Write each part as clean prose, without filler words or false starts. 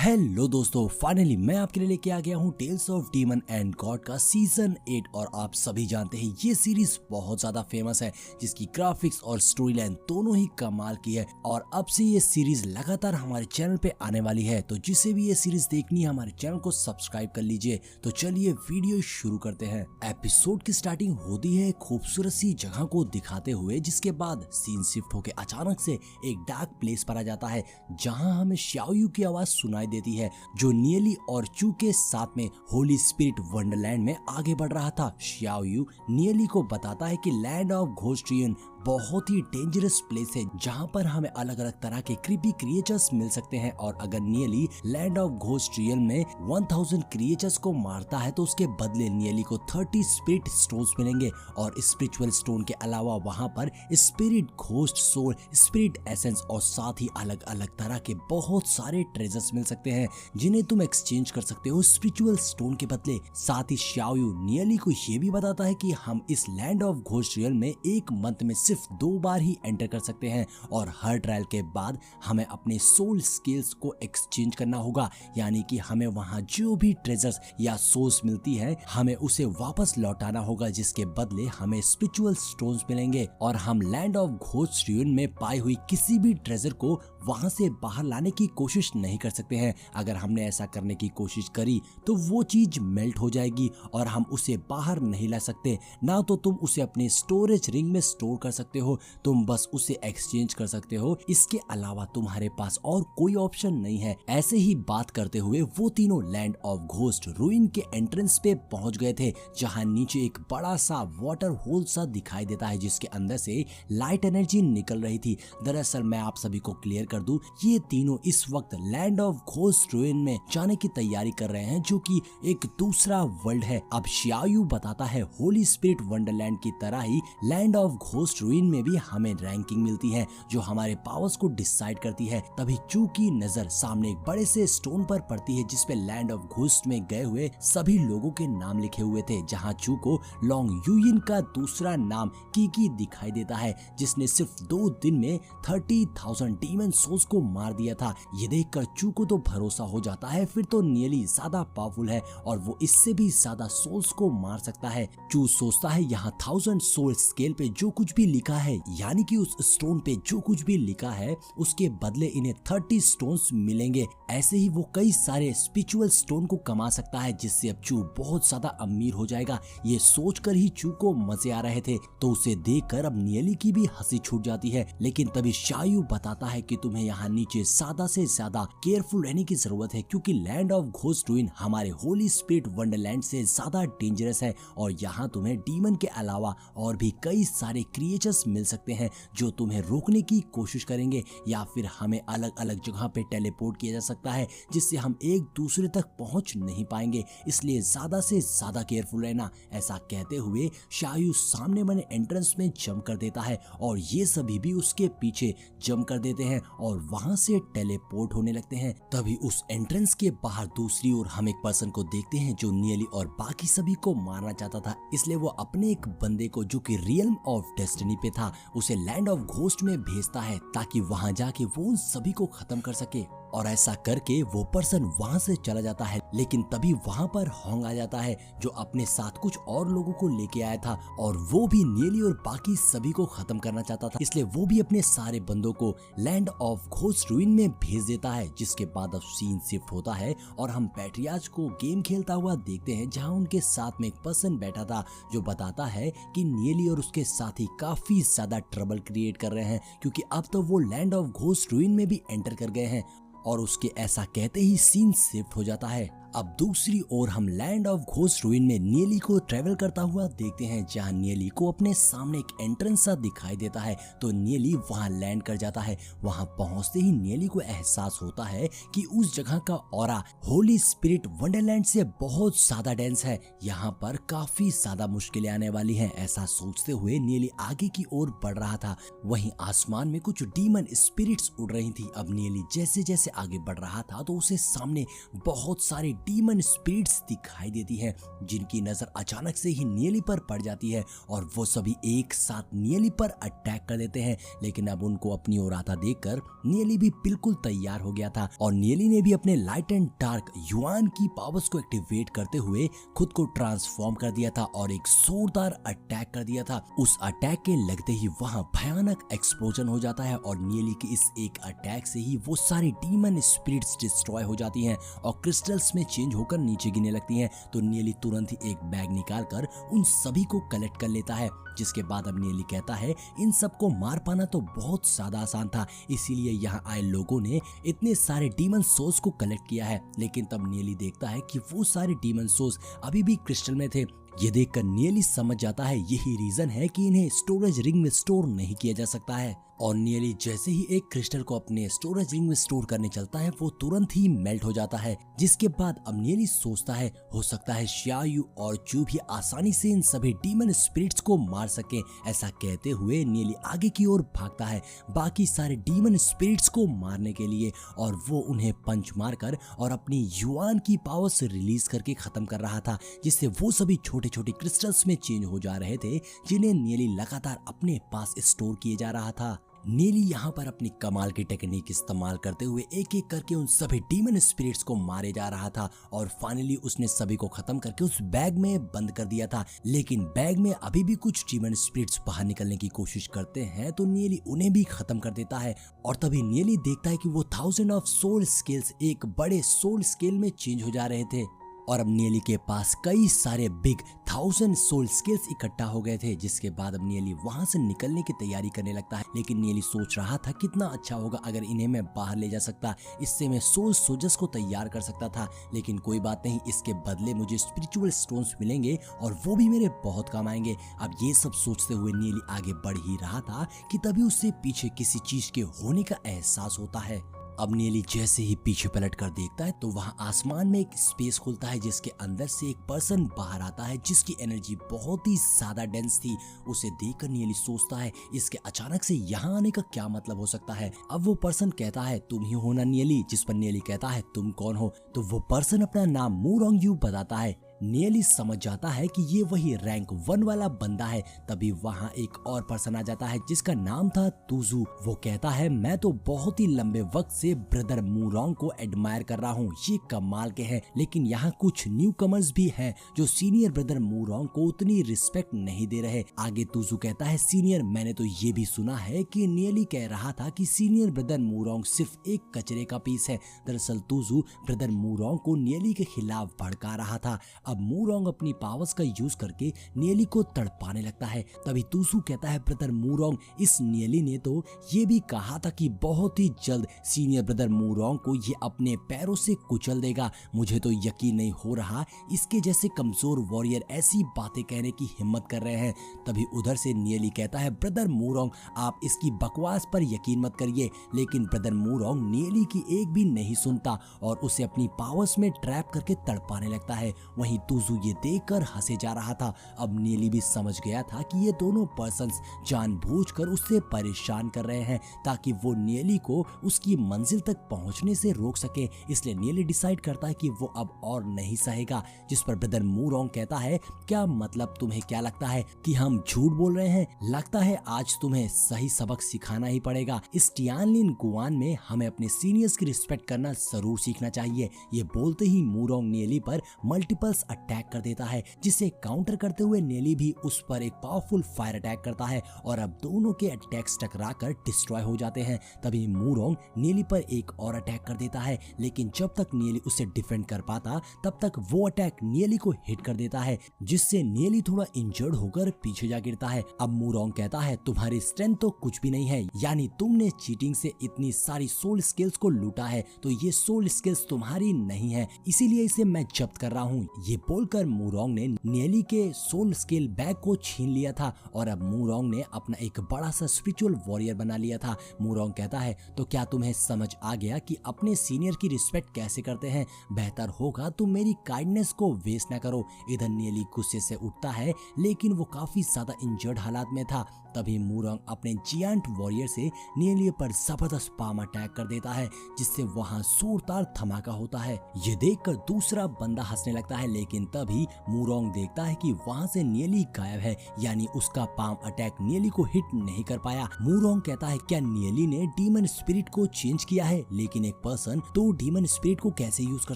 Hello दोस्तों, finally मैं आपके लिए लेके आ गया हूँ tales of demon and god का सीजन 8। और आप सभी जानते हैं ये सीरीज बहुत ज्यादा फेमस है, जिसकी ग्राफिक्स और स्टोरी लाइन दोनों ही कमाल की है। और अब से ये सीरीज लगातार हमारे चैनल पे आने वाली है, तो जिसे भी ये सीरीज देखनी है हमारे चैनल को सब्सक्राइब कर लीजिए। तो चलिए वीडियो शुरू करते हैं। एपिसोड की स्टार्टिंग होती है खूबसूरत सी जगह को दिखाते हुए, जिसके बाद सीन शिफ्ट होकर अचानक से एक डार्क प्लेस पर आ जाता है, जहाँ हमें श्याओयू की आवाज सुनाई देती है, जो नियली और चू के साथ में होली स्पिरिट वंडरलैंड में आगे बढ़ रहा था। श्याओयू नियली को बताता है कि लैंड ऑफ घोस्ट्रियन बहुत ही डेंजरस प्लेस है, जहाँ पर हमें अलग अलग तरह के क्रीपी क्रिएचर्स मिल सकते हैं। और अगर नियली लैंड ऑफ घोस्ट्रियन में 1000 क्रिएचर्स को मारता है तो उसके बदले नियली को 30 स्पिरिट स्टोन्स मिलेंगे। और स्पिरिचुअल स्टोन के अलावा वहाँ पर spirit, ghost soul, spirit essence और साथ ही अलग अलग तरह के बहुत सारे ट्रेजर्स मिल सकते हैं, जिन्हें तुम एक्सचेंज कर सकते हो स्पिरिचुअल स्टोन के बदले। साथ ही श्याओयू नियली को ये भी बताता है कि हम इस लैंड ऑफ घोस्ट्रियन में एक मंथ में सिर्फ 2 बार ही एंटर कर सकते हैं, और हर ट्रायल के बाद हमें अपने सोल स्किल्स को एक्सचेंज करना होगा। यानी कि हमें वहां जो भी ट्रेजर्स या सोल्स मिलती है हमें उसे वापस लौटाना होगा, जिसके बदले हमें स्पिरिचुअल स्टोन्स मिलेंगे। और हम लैंड ऑफ घोस्ट्रियन में पाई हुई किसी भी ट्रेजर को वहां से बाहर लाने की कोशिश नहीं कर सकते हैं। अगर हमने ऐसा करने की कोशिश करी तो वो चीज मेल्ट हो जाएगी और हम उसे बाहर नहीं ला सकते। ना तो तुम उसे अपने स्टोरेज रिंग में स्टोर कर सकते हो, तुम बस उसे एक्सचेंज कर सकते हो। इसके अलावा तुम्हारे पास और कोई ऑप्शन नहीं है। ऐसे ही बात करते हुए वो तीनों लैंड ऑफ घोस्ट रूइन के एंट्रेंस पे पहुंच गए थे, जहां नीचे एक बड़ा सा वाटर होल सा दिखाई देता है, जिसके अंदर से लाइट एनर्जी निकल रही थी। दरअसल मैं आप सभी को क्लियर कर दूं, ये तीनों इस वक्त लैंड ऑफ घोस्ट रूइन में जाने की तैयारी कर रहे हैं, जो कि एक दूसरा वर्ल्ड है। अब श्याओयू बताता है होली स्पिरिट वंडरलैंड की तरह ही लैंड ऑफ घोस्ट रूइन में भी हमें रैंकिंग मिलती है, जो हमारे पावर्स को डिसाइड करती है। तभी चू की नजर सामने एक बड़े से स्टोन पर पड़ती है, जिसपे लैंड ऑफ घोस्ट में गए हुए सभी लोगों के नाम लिखे हुए थे। जहां चू को लॉन्ग यूयिन का दूसरा नाम कीकी दिखाई देता है, जिसने सिर्फ 2 दिन में 30,000 डीमन सोल्स को मार दिया था। ये देखकर चू को तो भरोसा हो जाता है, फिर तो नियली ज्यादा पावरफुल है और वो इससे भी ज्यादा सोल्स को मार सकता है। चू सोचता है यहाँ 1000 सोल स्केल पे जो कुछ भी लिखा है, यानी कि उस स्टोन पे जो कुछ भी लिखा है उसके बदले इन्हें 30 स्टोन्स मिलेंगे। ऐसे ही वो कई सारे स्पिरिचुअल स्टोन को कमा सकता है, जिससे अब चू बहुत ज्यादा अमीर हो जाएगा। ये सोचकर ही चू को मजे आ रहे थे, तो उसे देखकर अब नियली की भी हंसी छूट जाती है। लेकिन तभी श्याओयू बताता है कि तुम्हें यहाँ नीचे ज्यादा से ज्यादा केयरफुल रहने की जरूरत है, क्योंकि लैंड ऑफ घोस्ट रूइन हमारे होली स्पिरिट वंडरलैंड से ज्यादा डेंजरस है, और यहाँ तुम्हें डीमन के अलावा और भी कई सारे क्रिएचर्स मिल सकते हैं जो तुम्हें रोकने की कोशिश करेंगे, या फिर हमें अलग अलग जगह पे टेलीपोर्ट किया जा सकता है, जिससे हम एक दूसरे तक पहुंच नहीं पाएंगे। इसलिए ज्यादा से ज्यादा केयरफुल रहना। ऐसा कहते हुए श्याओयू सामने बने एंट्रेंस में जंप कर देता है, और ये सभी भी उसके पीछे जंप कर देते हैं और वहां से टेलीपोर्ट होने लगते हैं। तभी उस एंट्रेंस के बाहर दूसरी ओर हम एक पर्सन को देखते हैं जो नियली और बाकी सभी को मारना चाहता था। इसलिए वो अपने एक बंदे को, जो कि रियल्म ऑफ डेस्टिनी पे था, उसे लैंड ऑफ घोस्ट में भेजता है, ताकि वहां जाके वो उन सभी को खत्म कर सके। और ऐसा करके वो पर्सन वहां से चला जाता है। लेकिन तभी वहां पर होंग आ जाता है, जो अपने साथ कुछ और लोगों को लेके आया था, और वो भी नियली और बाकी सभी को खत्म करना चाहता था। इसलिए वो भी अपने सारे बंदों को लैंड ऑफ घोस्ट रूइन में भेज देता है। जिसके बाद अब सीन शिफ्ट होता है और हम पैट्रियार्च को गेम खेलता हुआ देखते हैं, जहां उनके साथ में एक पर्सन बैठा था, जो बताता है कि नियली और उसके साथी काफी ज्यादा ट्रबल क्रिएट कर रहे हैं, क्योंकि अब तो वो लैंड ऑफ घोस्ट रूइन में भी एंटर कर गए हैं। और उसके ऐसा कहते ही सीन शिफ्ट हो जाता है। अब दूसरी ओर हम लैंड ऑफ घोस्ट रूइन में नियली को ट्रेवल करता हुआ देखते हैं, जहां नियली को अपने सामने एक एंट्रेंस सा दिखाई देता है, तो नियली वहां लैंड कर जाता है। वहां पहुंचते ही नियली को एहसास होता है कि उस जगह का ऑरा होली स्पिरिट वंडरलैंड से बहुत ज्यादा डेंस है, यहाँ पर काफी ज्यादा मुश्किलें आने वाली हैं। ऐसा सोचते हुए नियली आगे की ओर बढ़ रहा था। वहीं आसमान में कुछ डीमन स्पिरिट्स उड़ रही थी। अब नियली जैसे जैसे आगे बढ़ रहा था, तो उसे सामने बहुत सारे डीमन स्पिरिट्स दिखाई देती हैं, जिनकी नजर अचानक से ही नियली पर पड़ जाती है और वो सभी एक साथ नियली पर अटैक कर देते हैं। लेकिन अब उनको अपनी ओर आता देखकर नियली भी बिल्कुल तैयार हो गया था और नियली ने भी अपने लाइट एंड डार्क युआन की पावर्स को एक्टिवेट करते हुए खुद को ट्रांसफॉर्म कर दिया था और एक जोरदार अटैक कर दिया था। उस अटैक के लगते ही वहां भयानक एक्सप्लोजन हो जाता है और नियली के इस एक अटैक से ही वो सारी डीमन स्पिरिट्स डिस्ट्रॉय हो जाती हैं और क्रिस्टल्स में चेंज होकर नीचे गिरने लगती हैं। तो नियली तुरंत ही एक बैग निकालकर उन सभी को कलेक्ट कर लेता है, जिसके बाद अब नियली कहता है इन सबको मार पाना तो बहुत ज्यादा आसान था, इसीलिए यहाँ आए लोगों ने इतने सारे डीमन सोल्स को कलेक्ट किया है। लेकिन तब नियली देखता है कि वो सारे डीमन सोल्स अभी भी क्रिस्टल में थे। ये देखकर नियली समझ जाता है यही रीजन है कि इन्हें स्टोरेज रिंग में स्टोर नहीं किया जा सकता है। और नियली जैसे ही एक क्रिस्टल को अपने स्टोरेज रिंग में स्टोर करने चलता है वो तुरंत ही मेल्ट हो जाता है, जिसके बाद अब नियली सोचता है हो सकता है xiaoyu और चू भी आसानी से इन सभी डीमन स्पिरिट्स को मार सके। ऐसा कहते हुए नियली आगे की ओर भागता है बाकी सारे डीमन स्पिरिट्स को मारने के लिए और वो उन्हें पंच मारकर और अपनी युआन की पावर से रिलीज करके खत्म कर रहा था, जिससे वो सभी छोटे छोटे क्रिस्टल्स में चेंज हो जा रहे थे जिन्हें नियली लगातार अपने पास स्टोर किए जा रहा था। नियली यहाँ पर अपनी कमाल की टेक्निक इस्तेमाल करते हुए एक एक करके उन सभी डीमन स्पिरिट्स को मारे जा रहा था और फाइनली उसने सभी को खत्म करके उस बैग में बंद कर दिया था। लेकिन बैग में अभी भी कुछ डीमन स्पिरिट्स बाहर निकलने की कोशिश करते हैं तो नियली उन्हें भी खत्म कर देता है और तभी नियली देखता है कि वो 1000 ऑफ सोल स्केल्स एक बड़े सोल स्केल में चेंज हो जा रहे थे और अब नियली के पास कई सारे बिग 1000 सोल स्केल्स इकट्ठा हो गए थे, जिसके बाद अब नियली वहां से निकलने की तैयारी करने लगता है। लेकिन नियली सोच रहा था कितना अच्छा होगा अगर इन्हें मैं बाहर ले जा सकता, इससे मैं सोल सोल्जर्स को तैयार कर सकता था। लेकिन कोई बात नहीं, इसके बदले मुझे स्पिरिचुअल स्टोन्स मिलेंगे और वो भी मेरे बहुत काम आएंगे। अब ये सब सोचते हुए नियली आगे बढ़ ही रहा था कि तभी उससे पीछे किसी चीज के होने का एहसास होता है। अब नियली जैसे ही पीछे पलट कर देखता है तो वहां आसमान में एक स्पेस खुलता है जिसके अंदर से एक पर्सन बाहर आता है जिसकी एनर्जी बहुत ही ज्यादा डेंस थी। उसे देखकर नियली सोचता है इसके अचानक से यहाँ आने का क्या मतलब हो सकता है। अब वो पर्सन कहता है तुम ही हो ना नियली, जिस पर नियली कहता है तुम कौन हो। तो वो पर्सन अपना नाम मूरोंग बताता है। नियली समझ जाता है कि ये वही रैंक 1 वाला बंदा है। तभी वहाँ एक और पर्सन आ जाता है जिसका नाम था तुजू। वो कहता है मैं तो बहुत ही लंबे वक्त से ब्रदर मूरोंग को एडमायर कर रहा हूँ, ये कमाल के हैं। लेकिन यहाँ कुछ न्यू कमर्स भी हैं जो सीनियर ब्रदर मूरोंग को उतनी रिस्पेक्ट नहीं दे रहे। आगे तुजू कहता है सीनियर, मैंने तो ये भी सुना है कि नियली कह रहा था कि सीनियर ब्रदर मूरोंग सिर्फ एक कचरे का पीस है। दरअसल तुजू ब्रदर मूरोंग को नियली के खिलाफ भड़का रहा था। अब मूरोंग अपनी पावर्स का यूज करके नियली को तड़पाने लगता है। तभी तुजू कहता है ब्रदर मूरोंग, इस नियली ने तो ये भी कहा था कि बहुत ही जल्द सीनियर ब्रदर मूरोंग को ये अपने पैरों से कुचल देगा। मुझे तो यकीन नहीं हो रहा इसके जैसे कमजोर वॉरियर ऐसी बातें कहने की हिम्मत कर रहे हैं। तभी उधर से नियली कहता है ब्रदर मूरोंग आप इसकी बकवास पर यकीन मत करिए। लेकिन ब्रदर मूरोंग नियली की एक भी नहीं सुनता और उसे अपनी पावर्स में ट्रैप करके तड़पाने लगता है। वहीं तुजू ये देखकर हंसे जा रहा था। अब नियली भी समझ गया था कि ये दोनों पर्सन्स जानबूझकर उससे परेशान कर रहे हैं ताकि वो नियली को उसकी मंजिल तक पहुंचने से रोक सके। इसलिए नियली डिसाइड करता है कि वो अब और नहीं सहेगा। जिस पर ब्रदर मूरोंग कहता है क्या मतलब, तुम्हें क्या लगता है कि हम झूठ बोल रहे हैं? लगता है आज तुम्हें सही सबक सिखाना ही पड़ेगा। इस टियानलिन गुआन में हमें अपने सीनियर्स की रिस्पेक्ट करना जरूर सीखना चाहिए। ये बोलते ही मूरोंग नियली पर मल्टीपल्स अटैक कर देता है, जिसे काउंटर करते हुए नियली भी उस पर एक पावरफुल फायर अटैक करता है और अब दोनों के अटैक्स टकराकर डिस्ट्रॉय हो जाते हैं। तभी मूरोंग नियली पर एक और अटैक कर देता है, लेकिन जब तक नियली उसे डिफेंड कर पाता तब तक वो अटैक नियली को हिट कर देता है, जिससे नियली थोड़ा इंजर्ड होकर पीछे जा गिरता है। अब मूरोंग कहता है तुम्हारी स्ट्रेंथ तो कुछ भी नहीं है, यानी तुमने चीटिंग से इतनी सारी सोल स्किल्स को लूटा है, तो ये सोल स्किल्स तुम्हारी नहीं है, इसीलिए इसे मैं जब्त कर रहा हूँ। ये बोलकर मूरोंग ने नियली के सोल स्केल बैग को छीन लिया था और अब मूरोंग ने अपना एक बड़ा सा स्पिरिचुअल वॉरियर बना लिया था। मूरोंग कहता है तो क्या तुम्हें समझ आ गया कि अपने सीनियर की रिस्पेक्ट कैसे करते हैं? बेहतर होगा तुम मेरी काइंडनेस को वेस्ट ना करो। इधर नियली गुस्से से उठता है, लेकिन वो काफी ज्यादा इंजर्ड हालात में था। तभी मूरोंग अपने जियांट वॉरियर से नियली पर जबरदस्त पाम अटैक कर देता है, जिससे वहां जोरदार धमाका होता है। ये देखकर दूसरा बंदा हंसने लगता है, लेकिन तभी मूरोंग देखता है कि वहां से नियली गायब है, यानी उसका पाम अटैक नियली को हिट नहीं कर पाया। मूरोंग कहता है क्या नियली ने डीमन स्पिरिट को चेंज किया है, लेकिन एक पर्सन तो डीमन स्पिरिट को कैसे यूज कर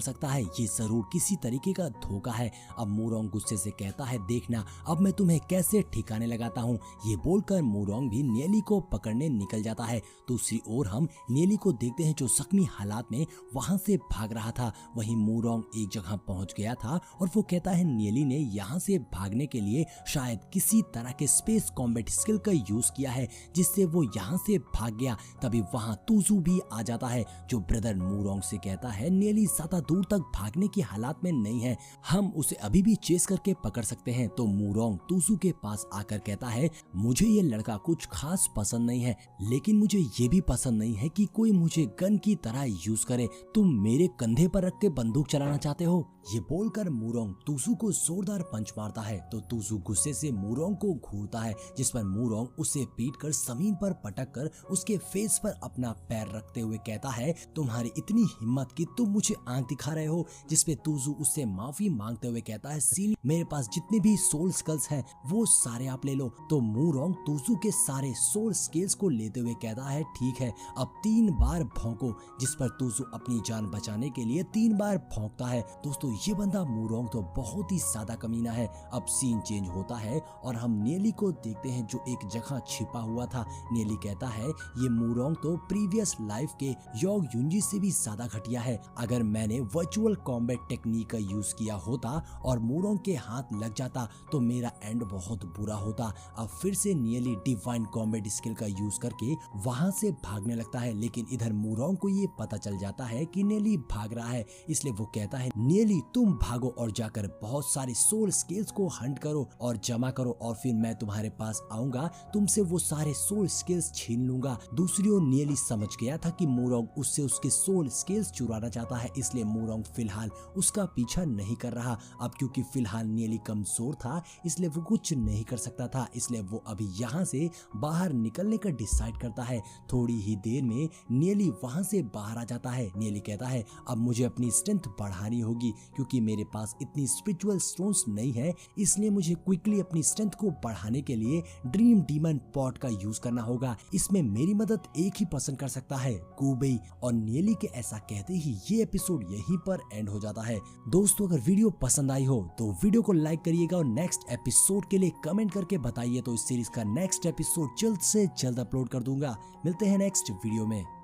सकता है, ये जरूर किसी तरीके का धोखा है। अब मूरोंग गुस्से से कहता है देखना अब मैं तुम्हें कैसे ठिकाने लगाता हूँ। ये बोलकर मूरोंग भी नियली को पकड़ने निकल जाता है। दूसरी ओर हम नियली को देखते हैं जो जख्मी हालात में वहां से भाग रहा था। वहीं मूरोंग एक जगह पहुंच गया था और वो कहता है नियली ने यहाँ से भागने के लिए शायद किसी तरह के स्पेस कॉम्बैट स्किल का यूज किया है, जिससे वो यहाँ से भाग गया। तभी वहां तुजू भी आ जाता है, जो ब्रदर मूरोंग से कहता है नियली ज्यादा दूर तक भागने की हालात में नहीं है, हम उसे अभी भी चेस करके पकड़ सकते हैं। तो मूरोंग तुजू के पास आकर कहता है मुझे ये लड़का कुछ खास पसंद नहीं है, लेकिन मुझे ये भी पसंद नहीं है कि कोई मुझे गन की तरह यूज करे। तुम मेरे कंधे पर रख के बंदूक चलाना चाहते हो। ये बोलकर मूरोंग तुजू को जोरदार पंच मारता है, तो तुजू गुस्से से मूरोंग को घूरता है, जिस पर मूरोंग उसे पीट कर जमीन पर पटक कर उसके फेस पर अपना पैर रखते हुए कहता है तुम्हारी इतनी हिम्मत कि तुम मुझे आंख दिखा रहे हो। जिसपे तुजू उससे माफी मांगते हुए कहता है सीनियर मेरे पास जितने भी सोल स्किल्स हैं वो सारे आप ले लो। तो मूरोंग तुजू के सारे सोल स्किल्स को लेते हुए कहता है ठीक है अब 3 बार भौंको, जिस पर तुजू अपनी जान बचाने के लिए 3 बार भौंकता है। दोस्तों ये बंदा मूरोंग तो बहुत ही ज्यादा कमीना है। अब सीन चेंज होता है और हम नियली को देखते हैं जो एक जगह छिपा हुआ था। नियली कहता है ये मूरोंग तो प्रीवियस लाइफ के योग युंजी से भी ज्यादा घटिया है। अगर मैंने वर्चुअल कॉम्बैट टेक्निक का यूज किया होता और मूरोंग के हाथ लग जाता तो मेरा एंड बहुत बुरा होता। अब फिर से नियली डिवाइन कॉम्बैट स्किल का यूज करके वहां से भागने लगता है, लेकिन इधर मूरोंग को ये पता चल जाता है कि नियली भाग रहा है, इसलिए वो कहता है नियली तुम भागो और जाकर बहुत सारे सोल स्किल्स को हंट करो और जमा करो और फिर मैं तुम्हारे पास आऊंगा, तुमसे वो सारे सोल स्किल्स छीन लूंगा। दूसरी ओर नियली समझ गया था कि मूरोंग उससे उसके सोल स्किल्स चुराना चाहता है, इसलिए मूरोंग फिलहाल उसका पीछा नहीं कर रहा। अब क्योंकि फिलहाल नियली कमजोर था इसलिए वो कुछ नहीं कर सकता था, इसलिए वो अभी यहाँ से बाहर निकलने का डिसाइड करता है। थोड़ी ही देर में नियली वहां से बाहर आ जाता है। नियली कहता है अब मुझे अपनी स्ट्रेंथ बढ़ानी होगी क्योंकि मेरे पास इतनी स्पिरिचुअल स्टोन्स नहीं है, इसलिए मुझे क्विकली अपनी स्ट्रेंथ को बढ़ाने के लिए ड्रीम डीमन पॉट का यूज करना होगा। इसमें मेरी मदद एक ही पर्सन कर सकता है, कुबेई। और नियली के ऐसा कहते ही ये एपिसोड यहीं पर एंड हो जाता है। दोस्तों अगर वीडियो पसंद आई हो तो वीडियो को लाइक करिएगा और नेक्स्ट एपिसोड के लिए कमेंट करके बताइए, तो इस सीरीज का नेक्स्ट एपिसोड जल्द से जल्द अपलोड कर दूंगा। मिलते हैं नेक्स्ट वीडियो में।